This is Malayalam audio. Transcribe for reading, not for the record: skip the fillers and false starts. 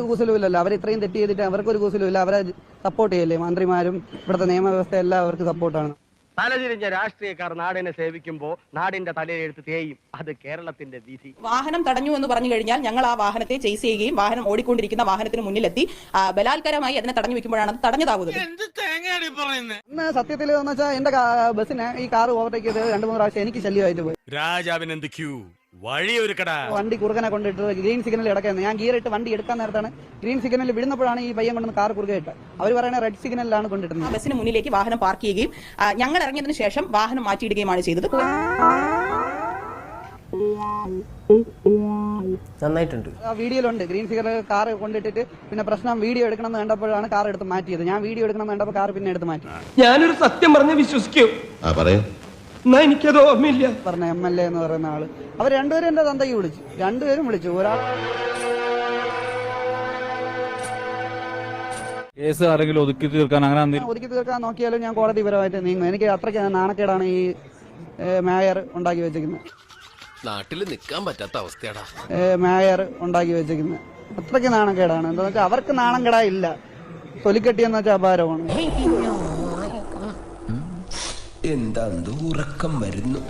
ഒരു കൂസലുമില്ലല്ലോ. അവർ ഇത്രയും തെറ്റ് ചെയ്തിട്ട് അവർക്കൊരു കൂസലുമില്ല. അവരെ സപ്പോർട്ട് ചെയ്യല്ലേ മന്ത്രിമാരും ഇവിടുത്തെ നിയമവ്യവസ്ഥ എല്ലാം അവർക്ക് സപ്പോർട്ടാണ്. തലതിരിഞ്ഞ രാഷ്ട്രീയക്കാർ നാടിനെ സേവിക്കുമ്പോൾ നാടിന്റെ തലയെഴുത്ത് തേയും. അത് കേരളത്തിന്റെ വിധി. വാഹനം തടഞ്ഞു എന്ന് പറഞ്ഞു കഴിഞ്ഞാൽ ഞങ്ങൾ ആ വാഹനത്തെ ചേസ് ചെയ്യുകയും വാഹനം ഓടിക്കൊണ്ടിരിക്കുന്ന വാഹനത്തിന് മുന്നിലെത്തി ബലാത്കാരമായി അതിനെ തടഞ്ഞു വെക്കുമ്പോഴാണ് അത് തടഞ്ഞതാകുന്നത്. സത്യത്തിൽ എന്ന് വെച്ചാൽ എന്റെ ബസ്സിനെ ഈ കാർ ഓവർടേക്ക് ചെയ്ത് 2-3 പ്രാവശ്യം എനിക്ക് ശല്യമായിട്ട് പോയി. വണ്ടി കുറുക്കനെ കൊണ്ടിട്ട് ഗ്രീൻ സിഗ്നൽ ഇടയ്ക്കായിരുന്നു. ഞാൻ ഗിയർ ഇട്ട് വണ്ടി എടുക്കാൻ നേരത്താണ് ഗ്രീൻ സിഗ്നലിൽ വിടുന്നപ്പോഴാണ് ഈ പയ്യൻ കൊണ്ടുവന്ന് കാർ കുറുകെ ഇട്ട്. അവർ പറയുന്നത് റെഡ് സിഗ്നലിലാണ് കൊണ്ടിട്ടുള്ളത്. ബസ്സിന് മുന്നിലേക്ക് വാഹനം പാർക്ക് ചെയ്യുകയും ഞങ്ങൾ ഇറങ്ങിയതിനു ശേഷം വാഹനം മാറ്റിയിടുകയുമാണ് ചെയ്തത്. നന്നായിട്ടുണ്ട്. ആ വീഡിയോയിലുണ്ട് ഗ്രീൻ സിഗ്നൽ കാർ കൊണ്ടിട്ടിട്ട് പിന്നെ പ്രശ്നം വീഡിയോ എടുക്കണം എന്ന് കണ്ടപ്പോഴാണ് കാർ എടുത്ത് മാറ്റിയത്. ഞാൻ വീഡിയോ എടുക്കണം എന്ന് കണ്ടപ്പോൾ കാർ പിന്നെ എടുത്ത് മാറ്റി. ഞാനൊരു സത്യം പറഞ്ഞ് വിശ്വസിക്കൂ. എനിക്കത് ഓർമ്മയില്ല. പറഞ്ഞ MLA എന്ന് പറയുന്ന ആള് അവർ രണ്ടുപേരും എന്റെ തന്തയ്ക്ക് വിളിച്ചു. രണ്ടുപേരും വിളിച്ചു. ഒരാൾ കേസ് ആരെങ്കിലും ഒതുക്കി തീർക്കാൻ അങ്ങനെ ഒതുക്കി തീർക്കാൻ നോക്കിയാലും ഞാൻ കോടതിപരമായിട്ട് നീങ്ങും. എനിക്ക് അത്രയ്ക്ക് നാണക്കേടാണ് ഈ മേയർ ഉണ്ടാക്കി വെച്ചിരിക്കുന്നത്. നാട്ടിൽ നിൽക്കാൻ പറ്റാത്ത അവസ്ഥയാടാ മേയർ ഉണ്ടാക്കി വെച്ചിരിക്കുന്നത്. അത്രയ്ക്ക് നാണക്കേടാണ്. എന്താ വെച്ചാൽ അവർക്ക് നാണക്കേടാ ഇല്ല. തൊലിക്കെട്ടിയെന്ന് വെച്ചാൽ അപാരമാണ്. എന്താ ഉറക്കം വരുന്നു.